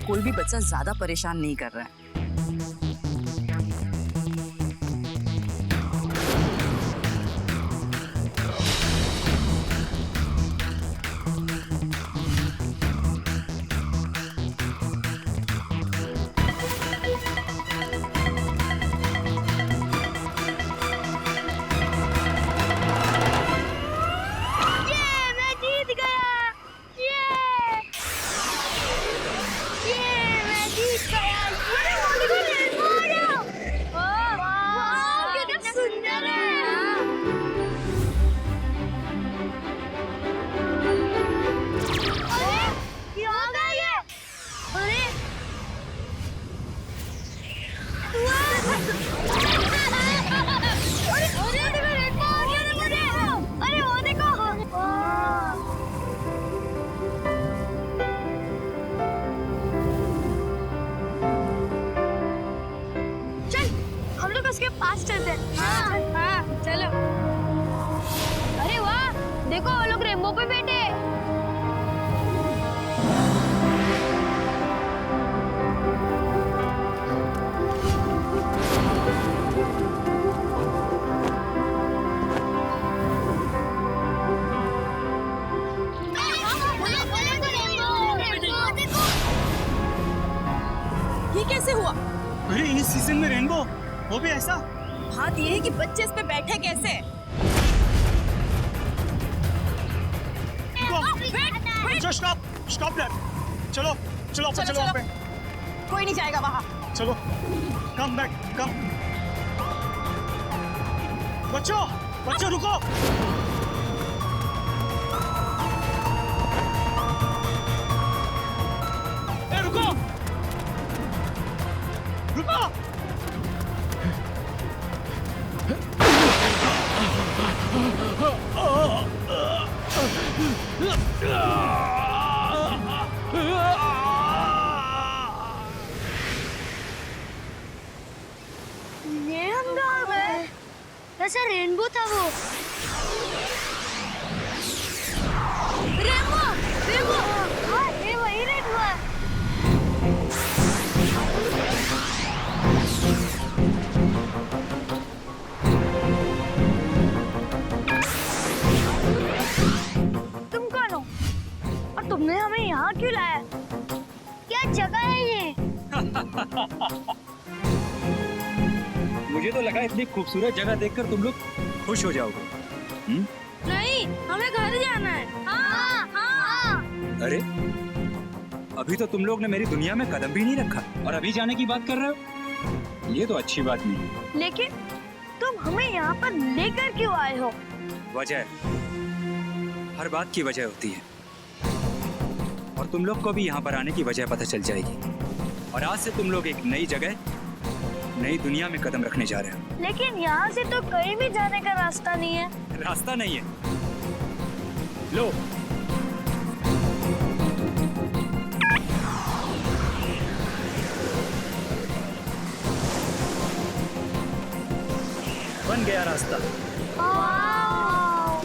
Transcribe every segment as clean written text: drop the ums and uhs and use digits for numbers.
कोई भी बच्चा ज्यादा परेशान नहीं कर रहा है। उसके पास चलते हैं। हाँ, चलो। अरे वाह, देखो वो लोग रेनबो पे बैठे। ये कैसे हुआ? अरे इस सीजन में रेनबो, वो भी ऐसा? बात ये है कि बच्चे इस पे बैठे कैसे? Stop that. चलो चलो ऊपर चलो पे। कोई नहीं जाएगा वहाँ। चलो कम बैक कम। बच्चों बच्चों रुको। ए रुको रुको। ये हम कहाँ गए? वैसे रेनबो था वो। Rainbow, rainbow. हाँ, ये वही रेनबो है। तुम कौन हो? और तुमने हमें यहाँ क्यों लाया? क्या जगह है ये? मुझे तो लगा इतनी खूबसूरत जगह देखकर तुम लोग खुश हो जाओगे। नहीं, हमें घर जाना है। हाँ, हाँ। अरे अभी तो तुम लोग ने मेरी दुनिया में कदम भी नहीं रखा और अभी जाने की बात कर रहे हो? ये तो अच्छी बात नहीं। लेकिन तुम हमें यहाँ पर लेकर क्यों आए हो? वजह, हर बात की वजह होती है और तुम लोग को भी यहाँ पर आने की वजह पता चल जाएगी। और आज से तुम लोग एक नई जगह, नई दुनिया में कदम रखने जा रहे हो। लेकिन यहाँ से तो कहीं भी जाने का रास्ता नहीं है। रास्ता नहीं है? लो, बन गया रास्ता। वाव,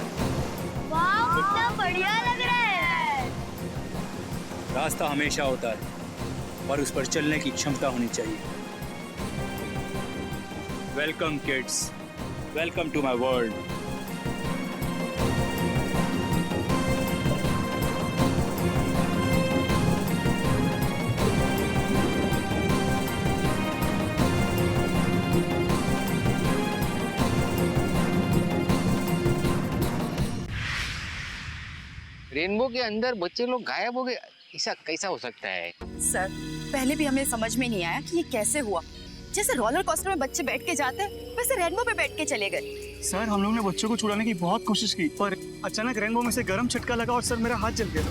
वाव, कितना बढ़िया लग रहा है। रास्ता हमेशा होता है और उस पर चलने की क्षमता होनी चाहिए। Welcome kids, welcome to my world. Rainbow के अंदर बच्चे लोग गायब हो गए, ऐसा कैसा हो सकता है? सर, पहले भी हमें समझ में नहीं आया कि ये कैसे हुआ। जैसे रोलर कोस्टर में बच्चे बैठ के जाते हैं, वैसे रेनबो पे बैठ के चले गए। सर हम लोग ने बच्चों को छुड़ाने की बहुत कोशिश की पर अचानक रेनबो में से गर्म झटका लगा और सर मेरा हाथ जल गया।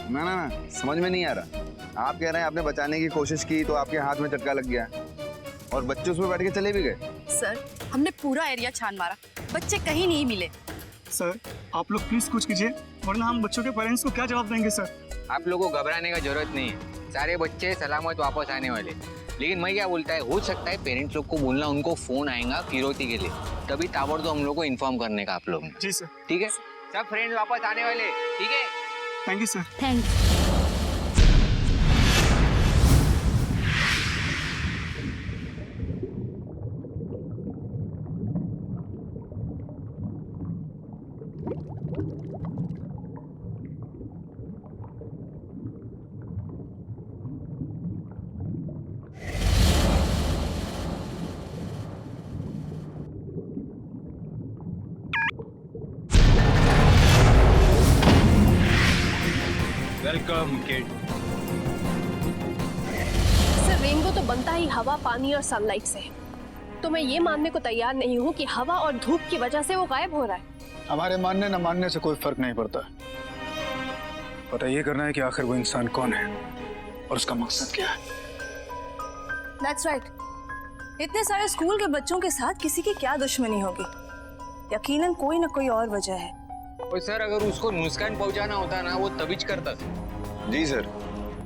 ना ना ना, समझ में नहीं आ रहा। आप कह रहे हैं आपने बचाने की कोशिश की तो आपके हाथ में झटका लग गया और बच्चे उसमें बैठ के चले भी गए। सर, हमने पूरा एरिया छान मारा, बच्चे कहीं नहीं मिले। सर आप लोग प्लीज कुछ कीजिए वरना हम बच्चों के पेरेंट्स को क्या जवाब देंगे। सर आप लोगों को घबराने का जरूरत नहीं है, सारे बच्चे सलामत वापस आने वाले। लेकिन मैं क्या बोलता है, हो सकता है पेरेंट्स लोग को बोलना उनको फोन आएगा फिरौती के लिए, तभी ताबड़तोड़ हम लोग को इन्फॉर्म करने का आप लोग ने। जी सर। ठीक है, सब फ्रेंड्स वापस आने वाले। ठीक है, thank you sir. Thanks. Welcome kid. Sir rainbow तो बनता ही हवा, पानी और सनलाइट से है। तो मैं ये मानने को तैयार नहीं हूँ कि हवा और धूप की वजह से वो गायब हो रहा है। हमारे मानने न मानने से कोई फर्क नहीं पड़ता। पता ये करना है कि आखिर वो इंसान कौन है और उसका मकसद क्या है। That's right. इतने सारे स्कूल के बच्चों के साथ किसी की क्या दुश्मनी होगी? यकीनन कोई ना कोई और वजह है। और सर अगर उसको नुकसान पहुंचाना होता ना वो तभी करता। जी सर।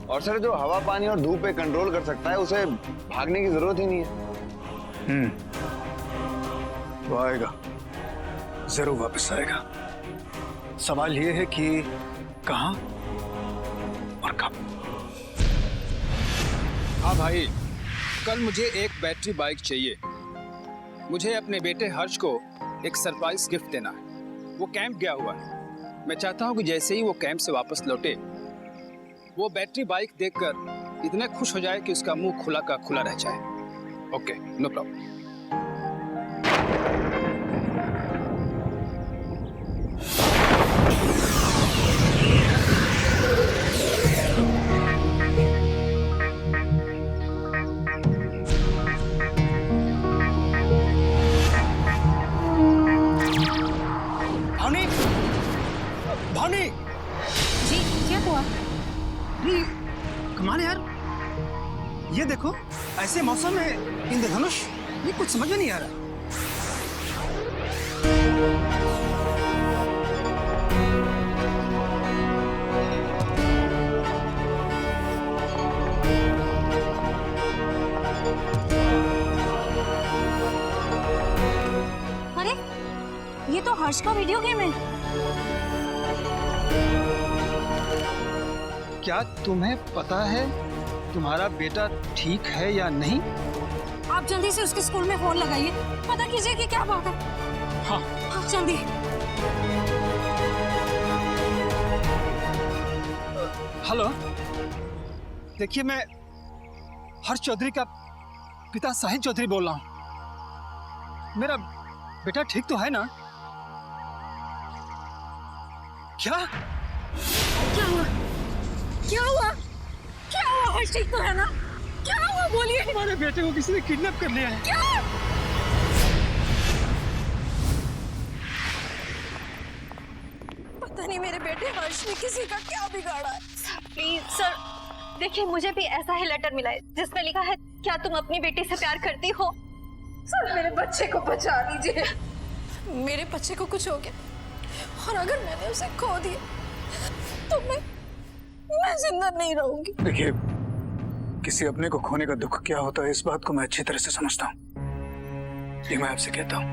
और सर जो हवा, पानी और धूप पे कंट्रोल कर सकता है उसे भागने की जरूरत ही नहीं है। वो आएगा, जरूर वापस आएगा। सवाल ये है कि कहाँ और कब। हाँ भाई, कल मुझे एक बैटरी बाइक चाहिए। मुझे अपने बेटे हर्ष को एक सरप्राइज गिफ्ट देना है। वो कैंप गया हुआ है। मैं चाहता हूँ कि जैसे ही वो कैंप से वापस लौटे वो बैटरी बाइक देखकर इतना खुश हो जाए कि उसका मुंह खुला का खुला रह जाए। Okay, no problem. Bhavani, ji क्या हुआ? कमाल है यार, ये देखो ऐसे मौसम में इंद्रधनुष, ये कुछ समझ में नहीं आ रहा। अरे ये तो हर्ष का वीडियो गेम है। क्या तुम्हें पता है तुम्हारा बेटा ठीक है या नहीं? आप जल्दी से उसके स्कूल में फोन लगाइए, पता कीजिए कि क्या बात है। हाँ जल्दी। हेलो, देखिए मैं हर्ष चौधरी का पिता साहिल चौधरी बोल रहा हूँ। मेरा बेटा ठीक तो है ना? क्या क्या हुआ? क्या हुआ? क्या हुआ? हर्ष ठीक तो है ना? क्या हुआ बोलिए। हमारे बेटे को किसी ने किडनैप कर लिया है। क्या? पता नहीं मेरे बेटे हर्ष ने किसी का क्या बिगाड़ा है। प्लीज सर, देखिए मुझे भी ऐसा ही लेटर मिला है जिसमें लिखा है क्या तुम अपनी बेटी से प्यार करती हो? सर मेरे बच्चे को बचा लीजिए। मेरे बच्चे को कुछ हो गया और अगर मैंने उसे खो दिया तो मैं जिंदा नहीं रहूंगी। देखिए, किसी अपने को खोने का दुख क्या होता है इस बात को मैं अच्छी तरह से समझता हूँ। ये मैं आपसे कहता हूँ,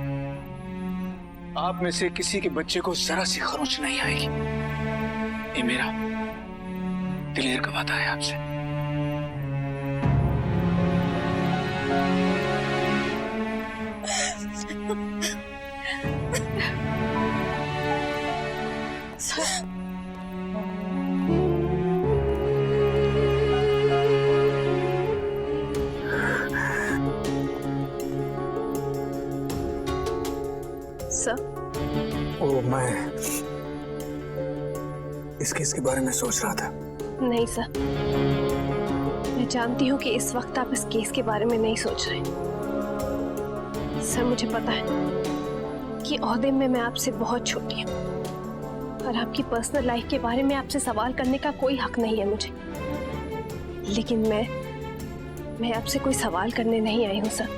आप में से किसी के बच्चे को जरा सी खरोंच नहीं आएगी। ये मेरा दिलेर का वादा है आपसे। ओ, मैं इस केस के बारे में सोच रहा था। नहीं सर, मैं जानती हूँ कि इस वक्त आप इस केस के बारे में नहीं सोच रहे। सर मुझे पता है कि ओहदे में मैं आपसे बहुत छोटी हूँ और आपकी पर्सनल लाइफ के बारे में आपसे सवाल करने का कोई हक नहीं है मुझे। लेकिन मैं आपसे कोई सवाल करने नहीं आई हूँ सर।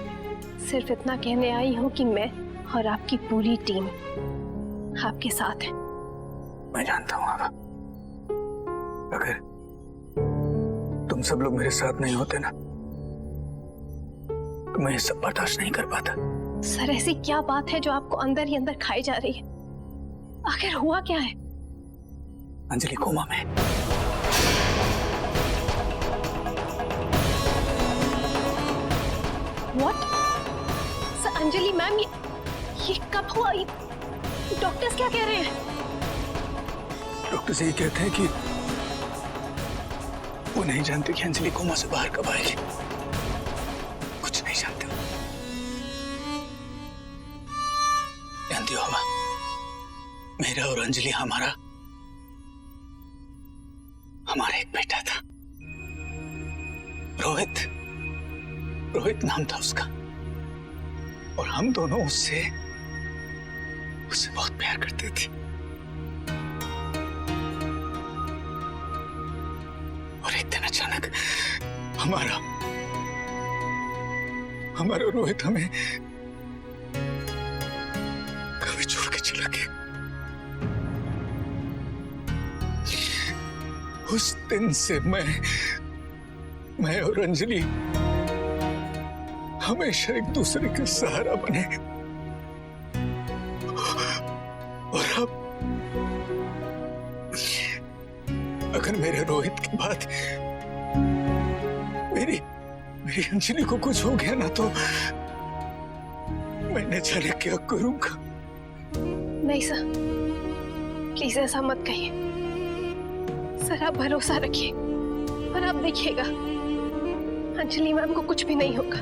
सिर्फ इतना कहने आई हूँ कि मैं और आपकी पूरी टीम आपके साथ है। मैं जानता हूँ आवा, अगर तुम सब लोग मेरे साथ नहीं होते ना तो मैं ये सब बर्दाश्त नहीं कर पाता। सर ऐसी क्या बात है जो आपको अंदर ही अंदर खाई जा रही है? आखिर हुआ क्या है? अंजलि कोमा में। What? सर अंजलि मैम, ये कब हुआ? डॉक्टर्स क्या कह रहे हैं? डॉक्टर्स ये कहते हैं कि वो नहीं जानते कि अंजलि कोमा से बाहर कब आएगी। कुछ नहीं जानते। जानती हो हमा, मेरा और अंजलि हमारा एक बेटा था, रोहित। रोहित नाम था उसका, और हम दोनों उससे बहुत प्यार करते थे। और एक दिन अचानक हमारा रोहित हमें कभी छोड़ के चला गया। उस दिन से मैं और अंजलि हमेशा एक दूसरे का सहारा बने। और अब अगर मेरे रोहित के बाद मेरी अंजलि को कुछ हो गया ना, तो मैं न जाने क्या करूंगा। नहीं सर, प्लीज ऐसा मत कहिए सर। आप भरोसा रखिए और आप देखिएगा अंजलि मैम को कुछ भी नहीं होगा।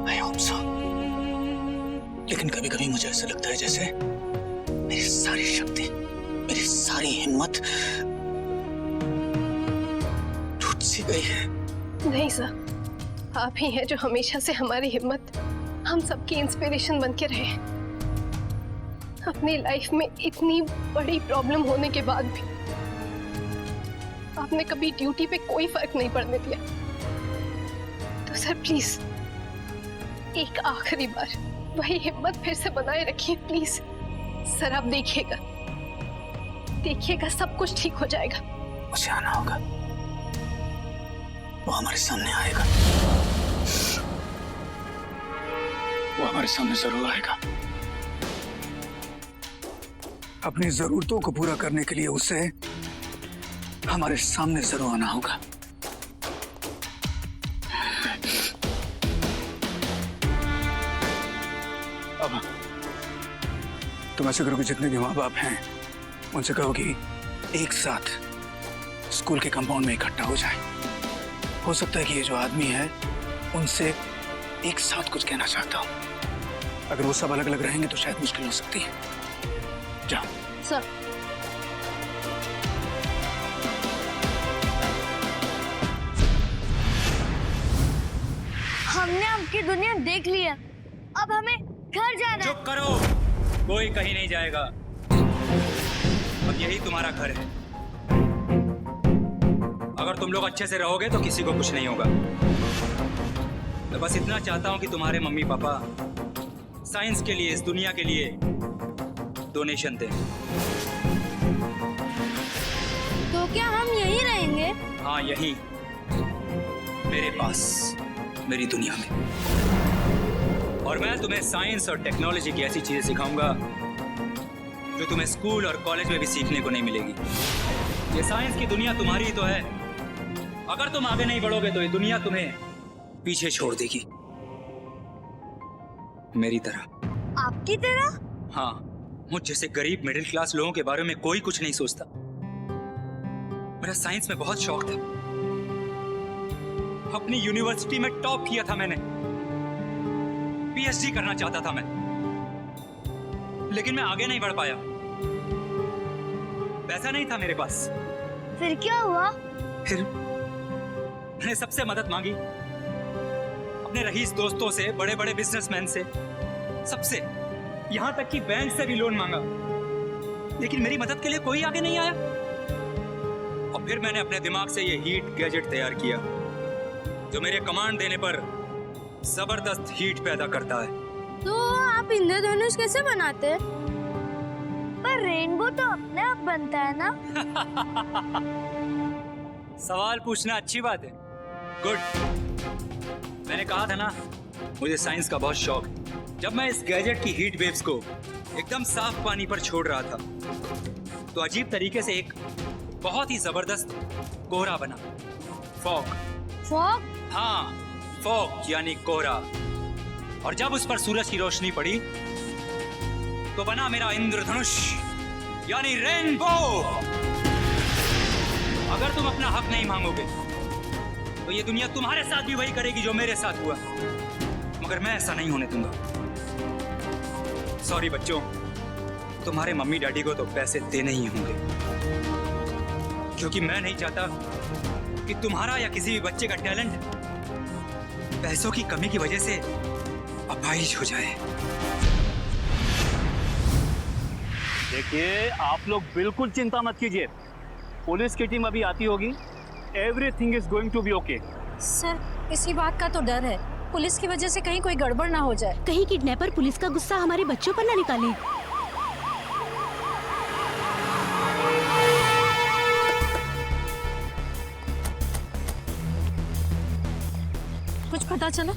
I hope so. लेकिन कभी कभी मुझे ऐसा लगता है जैसे मेरी सारी शक्ति, मेरी सारी हिम्मत टूट सी गई है। नहीं सर, आप ही हैं जो हमेशा से हमारी हिम्मत, हम सबकी इंस्पिरेशन बन के रहे हैं। अपनी लाइफ में इतनी बड़ी प्रॉब्लम होने के बाद भी आपने कभी ड्यूटी पे कोई फर्क नहीं पड़ने दिया। तो सर प्लीज एक आखिरी बार वही हिम्मत फिर से बनाए रखिए प्लीज। सर आप देखिएगा सब कुछ ठीक हो जाएगा। मुझे आना होगा, वो हमारे सामने आएगा, वो हमारे सामने जरूर आएगा। अपनी जरूरतों को पूरा करने के लिए उसे हमारे सामने जरूर आना होगा। अब तुम ऐसे करो कि जितने भी माँ बाप हैं उनसे कहो कि एक साथ स्कूल के कंपाउंड में इकट्ठा हो जाए। हो सकता है कि ये जो आदमी है उनसे एक साथ कुछ कहना चाहता हूँ। अगर वो सब अलग अलग रहेंगे तो शायद मुश्किल हो सकती है। जाओ सर। हमने आपकी दुनिया देख ली है, अब हमें घर जाना है। चुप करो, कोई कहीं नहीं जाएगा। अब यही तुम्हारा घर है। अगर तुम लोग अच्छे से रहोगे तो किसी को कुछ नहीं होगा। मैं बस इतना चाहता हूं कि तुम्हारे मम्मी पापा साइंस के लिए, इस दुनिया के लिए डोनेशन दें। तो क्या हम यहीं रहेंगे? हाँ, यहीं, मेरे पास, मेरी दुनिया में। और मैं तुम्हें साइंस और टेक्नोलॉजी की ऐसी चीजें सिखाऊंगा जो तुम्हें स्कूल और कॉलेज में भी सीखने को नहीं मिलेगी। ये साइंस की दुनिया तुम्हारी ही तो है। अगर तुम आगे नहीं बढ़ोगे तो ये दुनिया तुम्हें पीछे छोड़ देगी, मेरी तरह। आपकी तरह? हाँ, मुझ जैसे गरीब मिडिल क्लास लोगों के बारे में कोई कुछ नहीं सोचता। मेरा साइंस में बहुत शौक था। अपनी यूनिवर्सिटी में टॉप किया था मैंने। पीएचडी करना चाहता था मैं, लेकिन मैं आगे नहीं बढ़ पाया। पैसा नहीं था मेरे पास। फिर क्या हुआ? फिर मैंने सबसे मदद मांगी, अपने रईस दोस्तों से, बड़े बड़े बिजनेसमैन से, सबसे, यहां तक कि बैंक से भी लोन मांगा, लेकिन मेरी मदद के लिए कोई आगे नहीं आया। और फिर मैंने अपने दिमाग से ये हीट गैजेट तैयार किया जो मेरे कमांड देने पर जबरदस्त हीट पैदा करता है। तो आप इंद्रधनुष कैसे बनाते हैं? पर रेनबो तो अपने आप बनता है ना? सवाल पूछना अच्छी बात है। गुड। मैंने कहा था ना, मुझे साइंस का बहुत शौक है। जब मैं इस गैजेट की हीट वेव्स को एकदम साफ पानी पर छोड़ रहा था तो अजीब तरीके से एक बहुत ही जबरदस्त कोहरा बना। फॉग। फॉग? हाँ, फॉग यानी कोहरा। और जब उस पर सूरज की रोशनी पड़ी तो बना मेरा इंद्रधनुष यानी रेनबो। अगर तुम अपना हक नहीं मांगोगे तो ये दुनिया तुम्हारे साथ भी वही करेगी जो मेरे साथ हुआ, मगर मैं ऐसा नहीं होने दूंगा। सॉरी बच्चों, तुम्हारे मम्मी डैडी को तो पैसे देने ही होंगे, क्योंकि मैं नहीं चाहता कि तुम्हारा या किसी भी बच्चे का टैलेंट पैसों की कमी की वजह से अपाहिज हो जाए। देखिए, आप लोग बिल्कुल चिंता मत कीजिए, पुलिस की टीम अभी आती होगी। Everything is going to be okay. Sir, इसी बात का तो डर है, पुलिस की वजह से कहीं कोई गड़बड़ ना हो जाए। कहीं किडनैपर पुलिस का गुस्सा हमारे बच्चों पर ना निकाले। कुछ पता चला?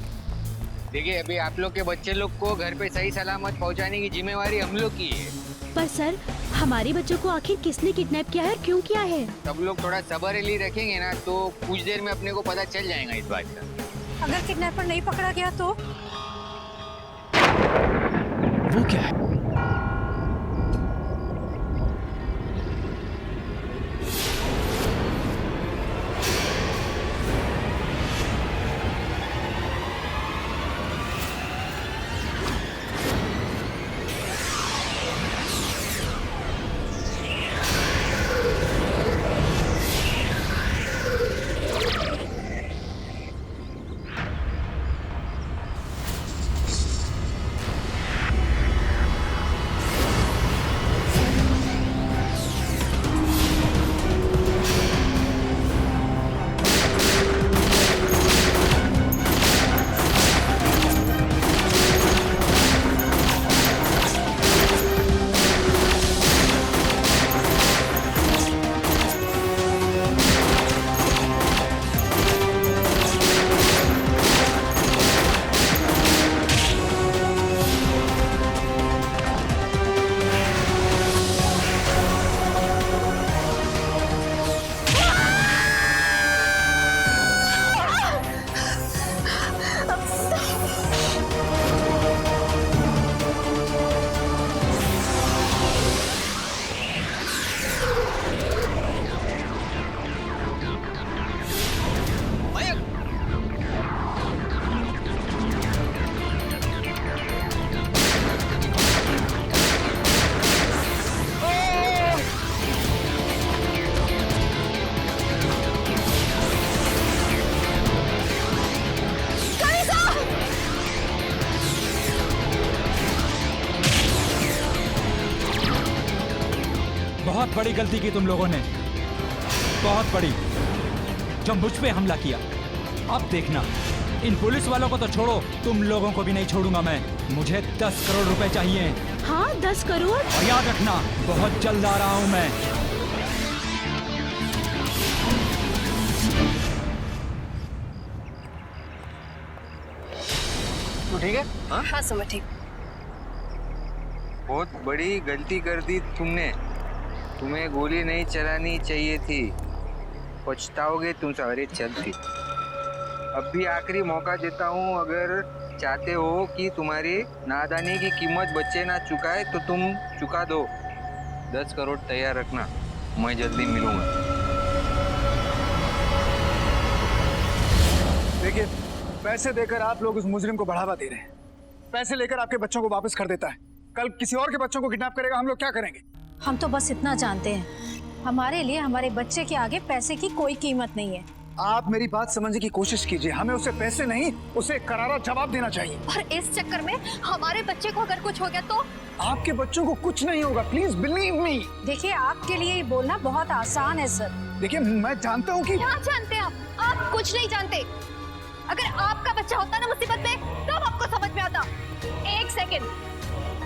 देखिए, अभी आप लोग के बच्चे लोग को घर पे सही सलामत पहुंचाने की जिम्मेवारी हम लोग की है। पर सर, हमारे बच्चों को आखिर किसने किडनैप किया है और क्यों किया है? सब लोग थोड़ा सब्र लिए रखेंगे ना तो कुछ देर में अपने को पता चल जाएगा इस बात का। अगर किडनैपर नहीं पकड़ा गया तो? वो क्या है? बहुत बड़ी गलती की तुम लोगों ने, बहुत बड़ी, जब मुझ पे हमला किया। अब देखना, इन पुलिस वालों को तो छोड़ो, तुम लोगों को भी नहीं छोड़ूंगा मैं। मुझे 10 करोड़ रुपए चाहिए। हाँ, 10 करोड़। और याद रखना, बहुत जल्द आ रहा हूं मैं। तो ठीक है? हाँ? हाँ समझ ठीक। बहुत बड़ी गलती कर दी तुमने। तुम्हें गोली नहीं चलानी चाहिए थी, पछताओगे तुम सारे। चलती अब भी आखिरी मौका देता हूँ, अगर चाहते हो कि तुम्हारी नादानी की कीमत बच्चे ना चुकाए तो तुम चुका दो। 10 करोड़ तैयार रखना, मैं जल्दी मिलूंगा। देखिए, पैसे देकर आप लोग उस मुजरिम को बढ़ावा दे रहे हैं। पैसे लेकर आपके बच्चों को वापस कर देता है, कल किसी और के बच्चों को किडनैप करेगा, हम लोग क्या करेंगे? हम तो बस इतना जानते हैं, हमारे लिए हमारे बच्चे के आगे पैसे की कोई कीमत नहीं है। आप मेरी बात समझने की कोशिश कीजिए। हमें उसे पैसे नहीं, उसे करारा जवाब देना चाहिए। और इस चक्कर में हमारे बच्चे को अगर कुछ हो गया तो? आपके बच्चों को कुछ नहीं होगा, प्लीज बिलीव मी। देखिए, आपके लिए ये बोलना बहुत आसान है सर। देखिए, मैं जानता हूँ कि क्या जानते हैं आप कुछ नहीं जानते। अगर आपका बच्चा होता ना मुसीबत में, तब आपको समझ में आता। एक सेकंड,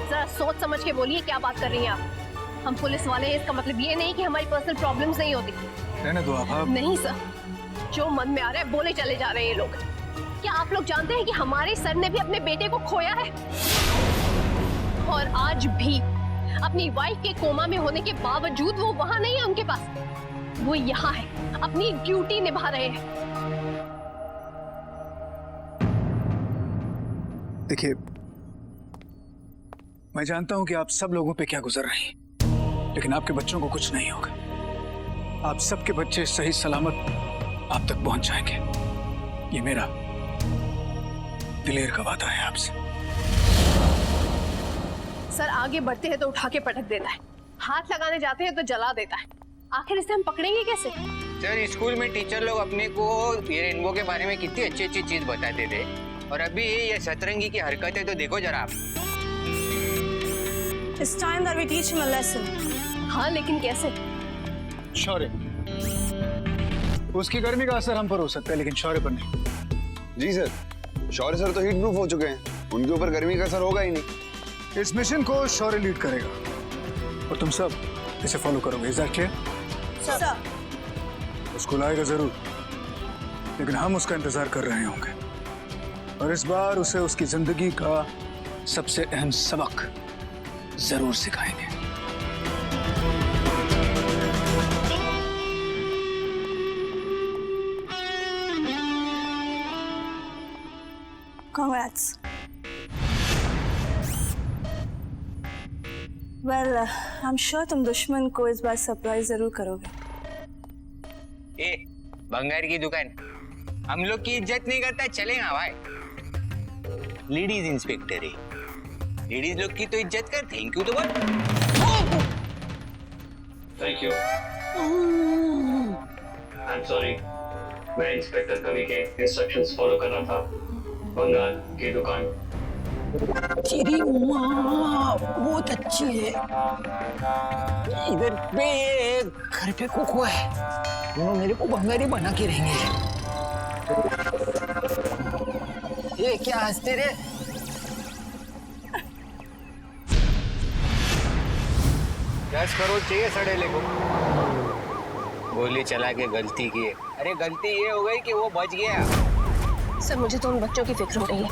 जरा सोच समझ के बोलिए क्या बात कर रही हैं आप। हम पुलिस वाले हैं, इसका मतलब ये नहीं कि हमारी पर्सनल प्रॉब्लम्स नहीं होती। रहने दो आप। नहीं सर, जो मन में आ रहा है बोले चले जा रहे हैं ये लोग। क्या आप लोग जानते हैं कि हमारे सर ने भी अपने बेटे को खोया है, और आज भी अपनी वाइफ के कोमा में होने के बावजूद वो वहां नहीं है उनके पास, वो यहाँ है, अपनी ड्यूटी निभा रहे हैं। देखिए, मैं जानता हूं कि आप सब लोगों पे क्या गुजर रही हैं, लेकिन आपके बच्चों को कुछ नहीं होगा। आप सबके बच्चे सही सलामत आप तक पहुंच जाएंगे, ये मेरा दिलेर का वादा है आपसे। सर, आगे बढ़ते हैं तो उठा के पटक देता है, हाथ लगाने जाते हैं तो जला देता है। आखिर इसे हम पकड़ेंगे कैसे? सर, स्कूल में टीचर लोग अपने को ये रेनबो के बारे में कितनी अच्छी अच्छी चीज बताते थे, और अभी ये सतरंगी की हरकतें तो देखो जरा आप। It's time that we teach him a lesson. हाँ, लेकिन कैसे? शौर्य, उसकी गर्मी का असर हम पर हो सकता है, लेकिन शौर्य पर नहीं। जी सर, शौर्य सर तो हीट प्रूफ हो चुके हैं, उनके ऊपर गर्मी का असर होगा ही नहीं। इस मिशन को शौर्य लीड करेगा और तुम सब इसे फॉलो करोगे। Is that clear? सर, उसको लाएगा जरूर, लेकिन हम उसका इंतजार कर रहे होंगे, और इस बार उसे उसकी जिंदगी का सबसे अहम सबक जरूर सिखाएंगे। congrats. Well, I'm sure तुम दुश्मन को इस बार सरप्राइज जरूर करोगे। ए, भंगार की दुकान, हम लोग की इज्जत नहीं करता चलेगा भाई। लेडीज इंस्पेक्टर है, लेडीज लोग की तो इज्जत कर। थैंक यू तो बोल। Thank you. I am sorry, मैं इंस्पेक्टर कवि के इंस्ट्रक्शंस फॉलो कर रहा था। बंगाल की दुकान। तेरी माँ बहुत अच्छी है। इधर पे घर पे कुक है, वो मेरे को भंगारी बना के रहेंगे। ये क्या हंसते रे? 10 करोड़ चाहिए सड़ेले को। गोली चला के गलती की। अरे गलती ये हो गई कि वो बच गया। सर, मुझे तो उन बच्चों की फिक्र हो रही है।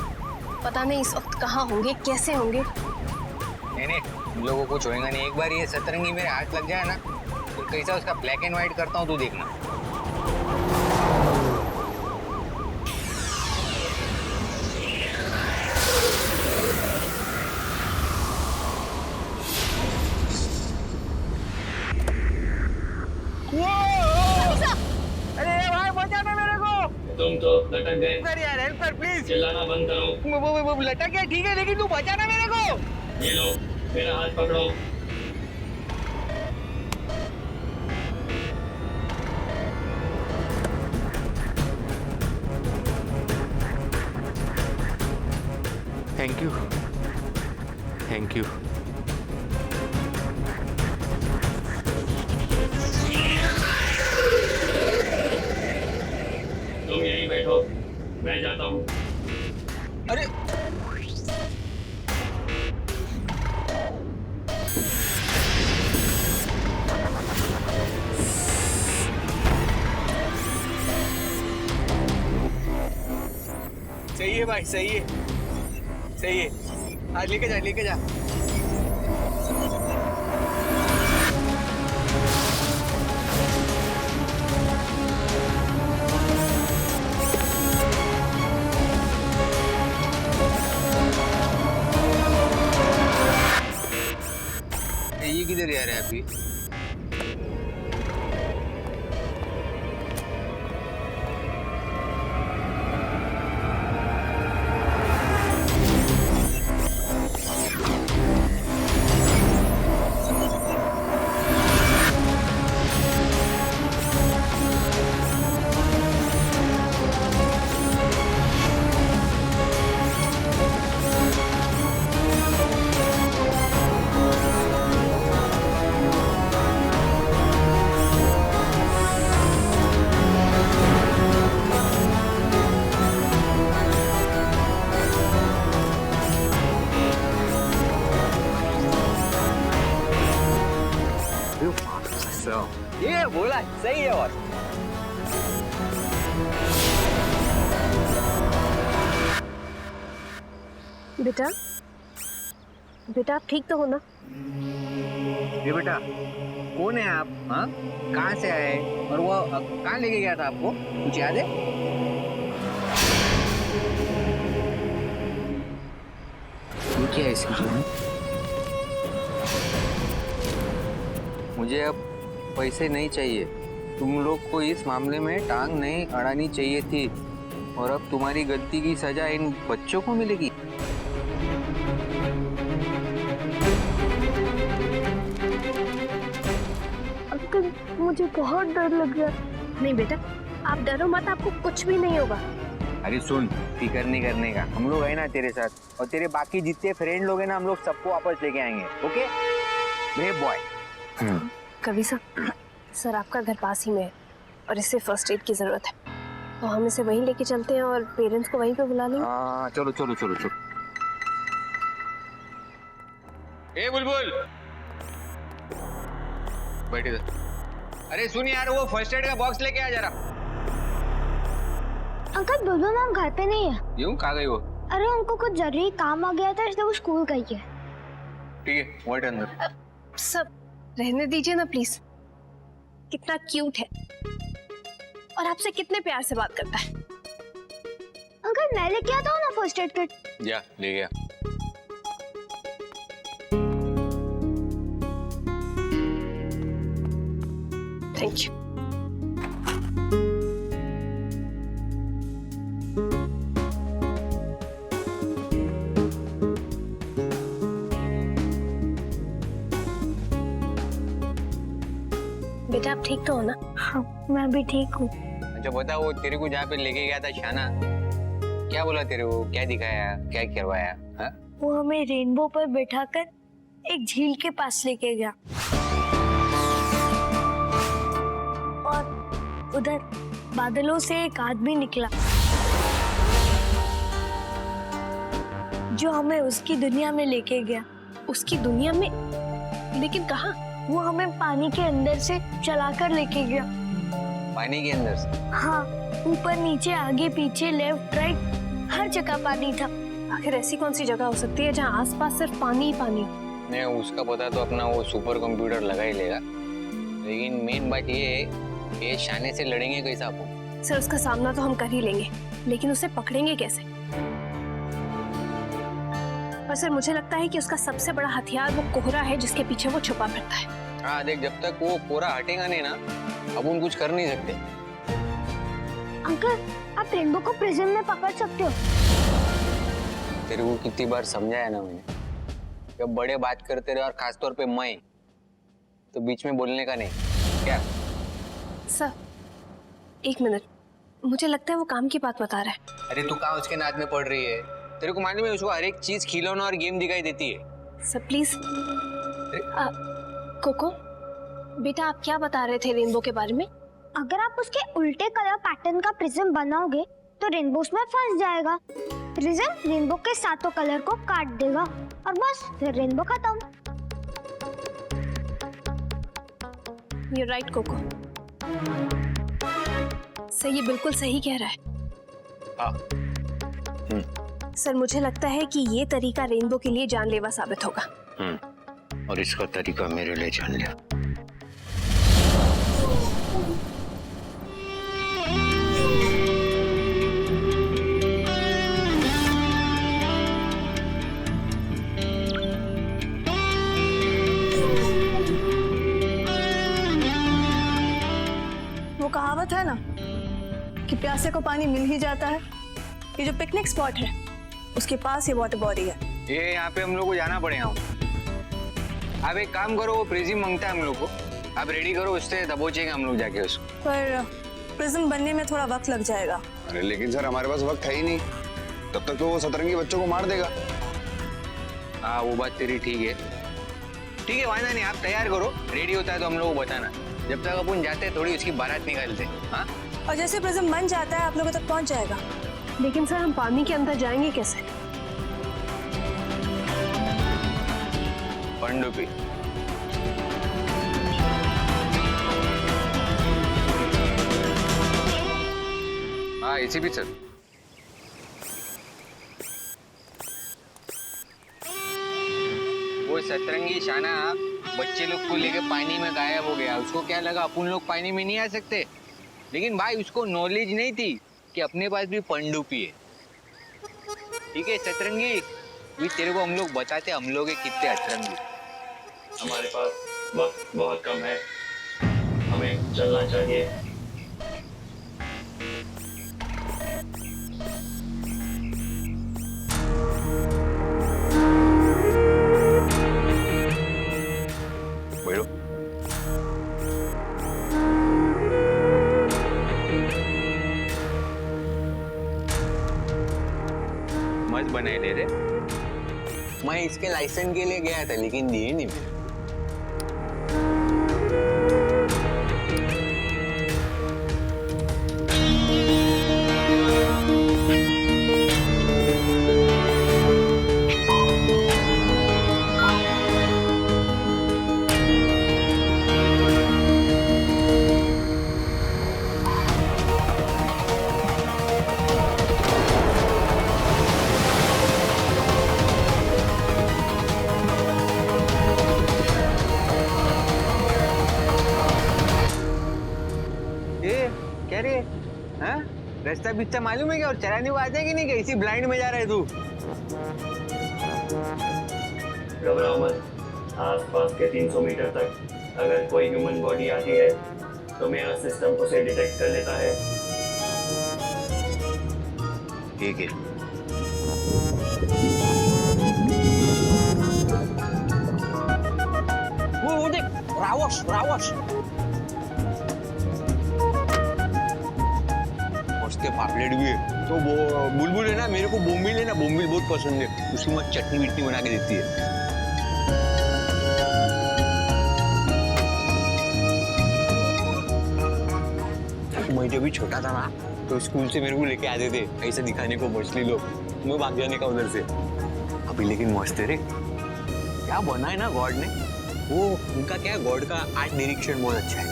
पता नहीं इस वक्त कहाँ होंगे, कैसे होंगे। नहीं, हम लोगों को कुछ होएगा नहीं। एक बार ये सतरंगी मेरे हाथ लग जाए ना, तो कैसा उसका ब्लैक एंड व्हाइट करता हूँ, तू देखना। अरे भाई बचाना मेरे को। तुम तो लटक गए। सर यार हेल्प कर प्लीज। चिल्लाना बंद करो। वो लटक गया ठीक है, लेकिन तू बचाना मेरे को। ये लो, मेरा हाथ पकड़ो। Thank you, thank you. तुम यहीं बैठो, मैं जाता हूँ। अरे सही है भाई, सही है, सही है। आज लेके जा, लेके जा। ये किधर जा रहे हैं अभी? ये बोला सही है। और बेटा, बेटा आप ठीक तो हो ना? ये बेटा कौन है आप? हाँ, कहाँ से आए और वो कहाँ लेके गया था आपको, कुछ याद है? ये क्या है इसकी जेब? मुझे अब पैसे नहीं चाहिए। तुम लोग को इस मामले में टांग नहीं अड़ानी चाहिए थी, और अब तुम्हारी गलती की सजा इन बच्चों को मिलेगी। अंकल मुझे बहुत डर लग रहा है। नहीं बेटा, आप डरो मत, आपको कुछ भी नहीं होगा। अरे सुन, फिक्र नहीं करने का, हम लोग है ना तेरे साथ, और तेरे बाकी जितने फ्रेंड लोग हैं ना, हम लोग सबको वापस लेके आएंगे। Okay brave boy. कवि सर आपका घर पास ही में है और इससे फर्स्ट एड की जरूरत है, तो हम इसे वहीं लेके चलते हैं और पेरेंट्स को वहीं पे बुला लेंगे। हाँ चलो चलो चलो चलो। ए बुलबुल, बैठ इधर। अरे सुन यार, वो फर्स्ट एड का बॉक्स लेके आ जरा। अंकल बुलबुल मैम घर पे नहीं है। यूं कहाँ गई वो? अरे उनको कुछ जरूरी काम आ गया था इसलिए वो स्कूल गई है। ठीक है, वेट अंदर। सब रहने दीजिए ना प्लीज। कितना क्यूट है और आपसे कितने प्यार से बात करता है। अंकल मैं लेके आता हूँ ना फर्स्ट एड किट। जा ले गया। Thank you. बेटा आप ठीक तो हो ना? हाँ मैं भी ठीक हूँ। अच्छा बता, वो तेरे को जहाँ पे लेके गया था शाना, क्या बोला तेरे को? क्या दिखाया, क्या करवाया? हाँ? वो हमें रेनबो पर बैठाकर एक झील के पास लेके गया और उधर बादलों से एक आदमी निकला जो हमें उसकी दुनिया में लेके गया। उसकी दुनिया में? लेकिन कहाँ? वो हमें पानी के अंदर से चलाकर लेके गया। पानी के अंदर से? हाँ, ऊपर नीचे आगे पीछे लेफ्ट राइट हर जगह पानी था। आखिर ऐसी कौन सी जगह हो सकती है जहाँ आसपास सिर्फ पानी ही पानी हो? नहीं, उसका पता तो अपना वो सुपर कंप्यूटर लगा ही लेगा, लेकिन मेन बात ये है कि शाने से लड़ेंगे कैसे आपको? सर उसका सामना तो हम कर ही लेंगे, लेकिन उसे पकड़ेंगे कैसे? और सर मुझे लगता है कि उसका सबसे बड़ा हथियार वो कोहरा है जिसके पीछे वो छुपा फिरता है। हाँ देख, जब तक वो कोहरा हटेगा नहीं ना, अब उन कुछ कर नहीं सकते। अंकल आप रेनबो को प्रिज्म में पकड़ सकते हो। तेरे को कितनी बार समझाया ना मैंने, जब बड़े बात करते रहे और खासतौर पे मैं, तो बीच में बोलने का नहीं। क्या? सर एक मिनट, मुझे लगता है वो काम की बात बता रहा है। अरे तू कहाँ उसके नाद में पड़ रही है? तेरे को मालूम है उसको हर एक चीज खिलौना और गेम दिखाई देती है। Sir please. कोको बेटा आप क्या बता रहे थे रेनबो के बारे में? अगर आप उसके उल्टे कलर पैटर्न का प्रिज्म बनाओगे तो रेनबो उसमें फंस जाएगा। प्रिज्म रेनबो के सातों कलर को काट देगा और बस फिर रेनबो खत्म। You're right, cocoa. सर ये बिल्कुल सही कह रहा है। सर मुझे लगता है कि ये तरीका रेनबो के लिए जानलेवा साबित होगा। और इसका तरीका मेरे लिए जान लिया। वो कहावत है ना कि प्यासे को पानी मिल ही जाता है। ये जो पिकनिक स्पॉट है उसके पास ये वाटर बॉडी है। ये यहाँ पे हम लोग को जाना पड़ेगा। आप एक काम करो, वो प्रिज्म मांगता है हम लोग को, आप रेडी करो, उससे दबोचेंगे हम लोग जाके उसको। पर प्रिज्म बनने में थोड़ा वक्त लग जाएगा। अरे लेकिन सर हमारे पास वक्त है ही नहीं, तब तक तो वो सतरंगी बच्चों को मार देगा। हाँ वो बात तेरी ठीक है। ठीक है वादा नहीं, आप तैयार करो, रेडी होता है तो हम लोग को बताना। जब तक अपन जाते हैं थोड़ी उसकी बारात निकालते। हाँ और जैसे प्रिज्म बन जाता है आप लोगों तक पहुंच जाएगा। लेकिन सर हम पानी के अंदर जाएंगे कैसे? पनडुब्बी। हाँ इसी भी सर। वो सतरंगी शाना बच्चे लोग को लेके पानी में गायब हो गया। उसको क्या लगा अपन लोग पानी में नहीं आ सकते, लेकिन भाई उसको नॉलेज नहीं थी कि अपने पास भी पनडुब्बी है। ठीक है सतरंगी, भी तेरे को हम लोग बताते हम लोग कितने अतरंगी। हमारे पास वक्त बहुत कम है, हमें चलना चाहिए। बैठो। बनाए ले रे। मैं इसके लाइसेंस के लिए गया था लेकिन दिए नहीं मैंने। क्या रे? हाँ? रास्ता बिस्ता मालूम है क्या? और चलाने को आता है कि नहीं? क्या इसी ब्लाइंड में जा रहा है तू? घबराओ मत। आसपास के 300 मीटर तक अगर कोई ह्यूमन बॉडी आती है तो मेरा सिस्टम उसे डिटेक्ट कर लेता है। ठीक है। वो देख, रावश रावश। उसके पापलेट भी है। तो वो बुलबुल है ना, मेरे को बोम्बिल है ना, बोम्बिल बहुत पसंद है। उसकी मत चटनी विटनी बना के देती है। मैं जब भी छोटा था ना तो स्कूल से मेरे को लेके आते थे ऐसे दिखाने को मछली लोग, मैं भाग जाने का उधर से। अभी लेकिन मस्त है रे, क्या बना है ना गॉड ने। वो उनका क्या, गॉड का आर्ट डायरेक्शन बहुत अच्छा है।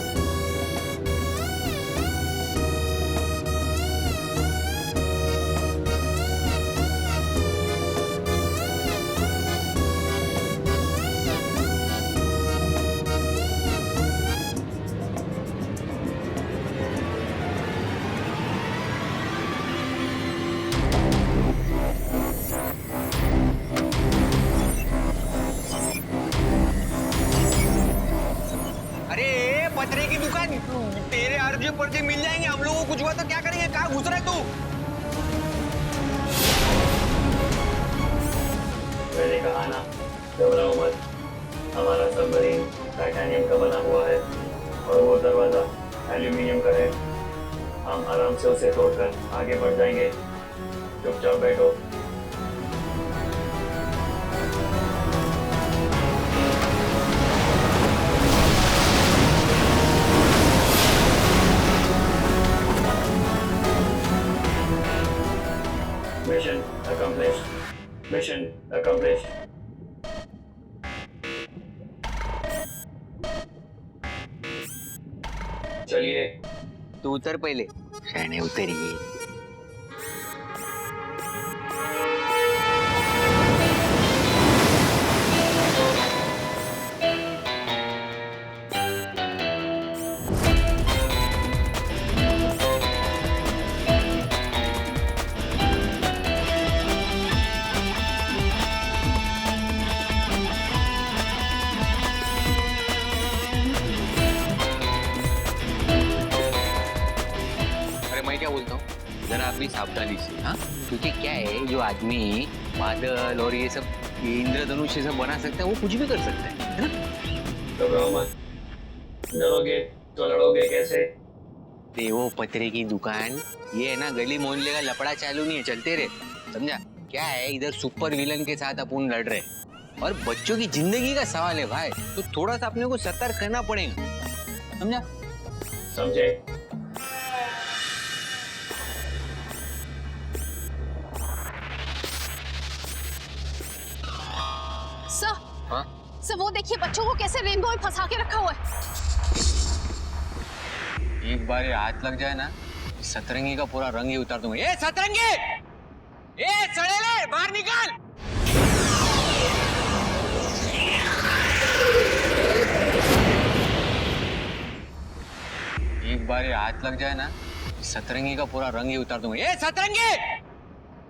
पतरे की दुकान, तेरे अर्जे पर्चे मिल जाएंगे। हम लोगों को कुछ हुआ तो क्या करेंगे? कहाँ घुस रहा है तू? मैंने कहा ना, घबराओ मत। हमारा सबमरीन टाइटेनियम का बना हुआ है और वो दरवाजा एल्यूमिनियम का है। हम आराम से उसे तोड़कर आगे बढ़ जाएंगे। चुपचाप बैठो। Mission accomplished. Mission accomplished. चलिए। तू उतर पहले। शहने उतरिए। जरा आप भी सावधानी से, हाँ? क्योंकि क्या है, जो आदमी बादल और ये सब इंद्रधनुष ये सब बना सकता है, वो कुछ भी कर सकता है ना? घबराओ मत। डरोगे तो लड़ोगे कैसे? वो पतरे की दुकान, ये है ना, गली मोहल्ले का लपड़ा चालू नहीं है, चलते रहे, समझा? क्या है, इधर सुपर विलन के साथ अपन लड़ रहे और बच्चों की जिंदगी का सवाल है भाई, तो थोड़ा सा अपने को सतर्क करना पड़ेगा, समझा? समझे? सर, हाँ? सर वो देखिए बच्चों को कैसे रेनबो में फंसा के रखा हुआ है। एक बार ये हाथ लग जाए ना, सतरंगी का पूरा रंग ही उतार दूंगा। ए सतरंगी! ए सड़ेले, बाहर निकल! एक बार ये हाथ लग जाए ना, सतरंगी का पूरा रंग ही उतार दूंगा। ए सतरंगी!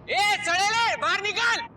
ए सड़ेले, बाहर निकल!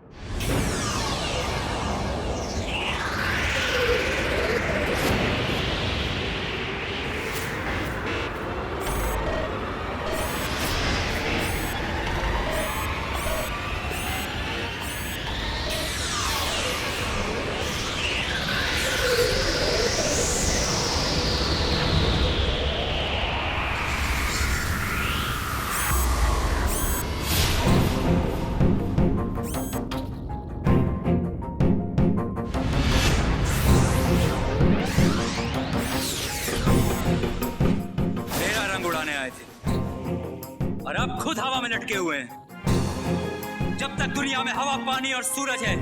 और अब खुद हवा में लटके हुए हैं। जब तक दुनिया में हवा, पानी और सूरज है,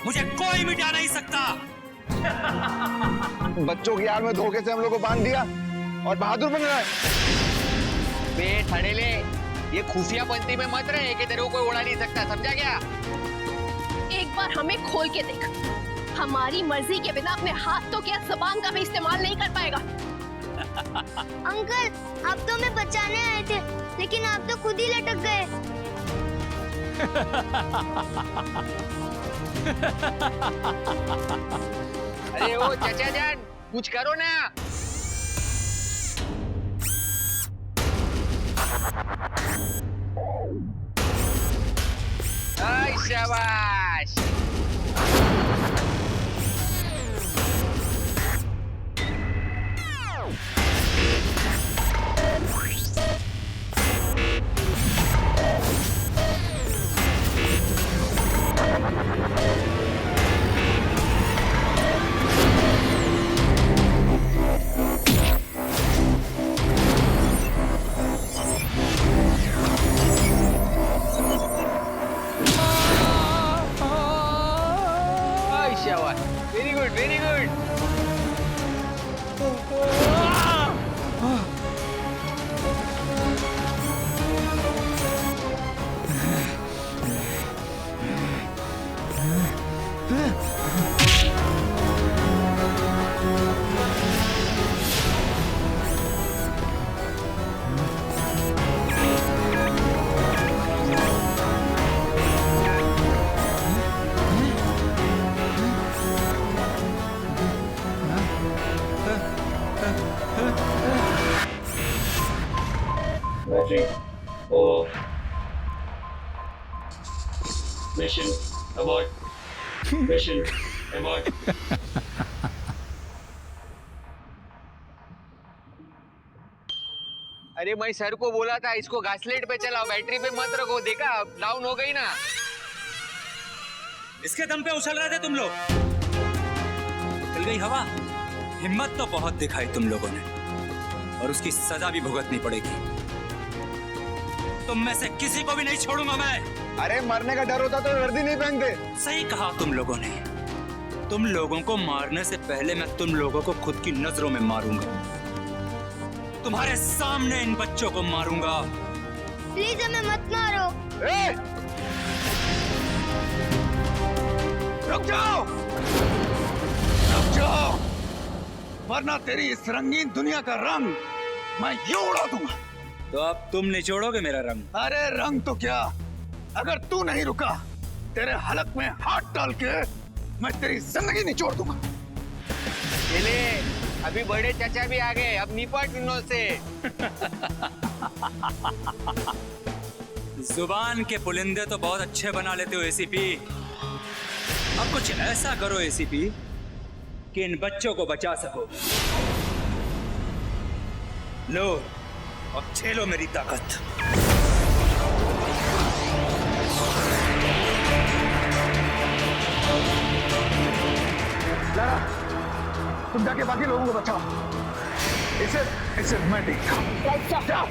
मुझे कोई मिटा नहीं सकता। बच्चों की यार में धोखे से हम लोग को बांध दिया और बहादुर बन रहा है। बे ठड़ेले, ये खुफिया पंक्ति में मत रहे कि तेरे को कोई उड़ा नहीं सकता, समझा क्या? एक बार हमें खोल के देख। हमारी मर्जी के बिना अपने हाथ तो क्या जुबान का भी इस्तेमाल नहीं कर पाएगा। अंकल, आप तो हमें बचाने आए थे, लेकिन आप तो खुद ही लटक गए। अरे ओ चाचा जान, कुछ करो ना। आई शाबाश। Very good, very good. Battery off. Mission abort. Mission abort. अरे मैं सर को बोला था इसको घासलेट पे चलाओ, बैटरी पे मत रखो। देखा, डाउन हो गई ना। इसके दम पे उछल रहे थे तुम लोग। चल गई हवा। हिम्मत तो बहुत दिखाई तुम लोगों ने, और उसकी सजा भी भुगतनी पड़ेगी। तुम में से किसी को भी नहीं छोड़ूंगा मैं। अरे मरने का डर होता तो वर्दी नहीं पहनते। सही कहा तुम लोगों ने। तुम लोगों को मारने से पहले मैं तुम लोगों को खुद की नजरों में मारूंगा। तुम्हारे सामने इन बच्चों को मारूंगा। प्लीज हमें मत मारो। रुक जाओ, रुक जाओ, वरना तेरी इस रंगीन दुनिया का रंग मैं यूं उड़ा दूंगा। तो अब तुम निचोड़ोगे मेरा रंग? अरे रंग तो क्या, अगर तू नहीं रुका तेरे हलक में हाथ डाल के मैं तेरी जिंदगी निचोड़ दूंगा। चले, अभी बड़े चाचा भी आ गए, अब निपट इनसे। जुबान के पुलिंदे तो बहुत अच्छे बना लेते हो एसीपी। अब कुछ ऐसा करो एसीपी कि इन बच्चों को बचा सको। लो, अब झेलो मेरी ताकत। लारा, तुम जाके बाकी लोगों को बचाओ। इसे मैं देखता हूँ। जाओ।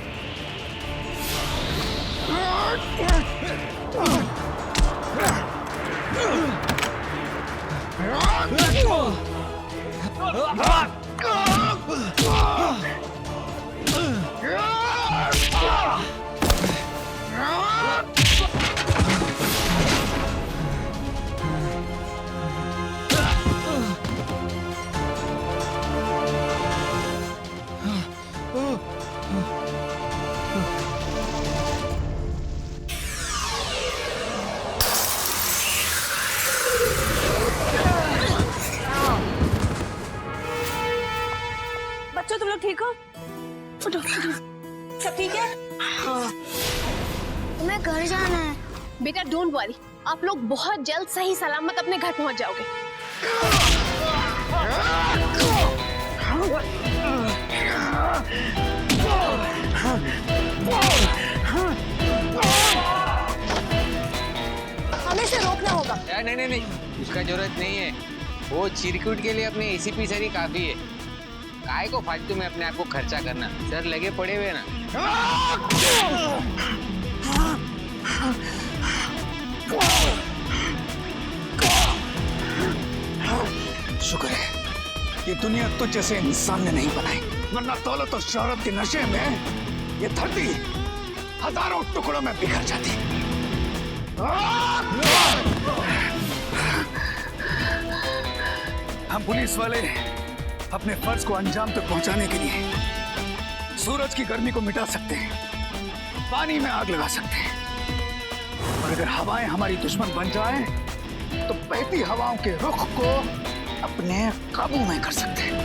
बच्चों तुम लोग ठीक हो? उठो, उठो। सब ठीक है? हाँ। तुम्हें घर जाना है। बेटा डोंट वरी, आप लोग बहुत जल्द सही सलामत अपने घर पहुंच जाओगे। हमें इसे रोकना होगा। नहीं नहीं नहीं, उसका जरूरत नहीं है। वो चिरकुट के लिए अपने एसीपी सर ही काफी है। काय को फालतू में अपने आप को खर्चा करना, सर लगे पड़े हुए ना। शुक्र है ये दुनिया तुझ जैसे इंसान ने नहीं बनाई, वरना दौलत और शोहरत के नशे में ये धरती हजारों टुकड़ों में बिखर जाती। हम पुलिस वाले अपने फर्ज को अंजाम तक पहुंचाने के लिए सूरज की गर्मी को मिटा सकते हैं, पानी में आग लगा सकते हैं, और अगर हवाएं हमारी दुश्मन बन जाएं, तो बहती हवाओं के रुख को अपने काबू में कर सकते हैं।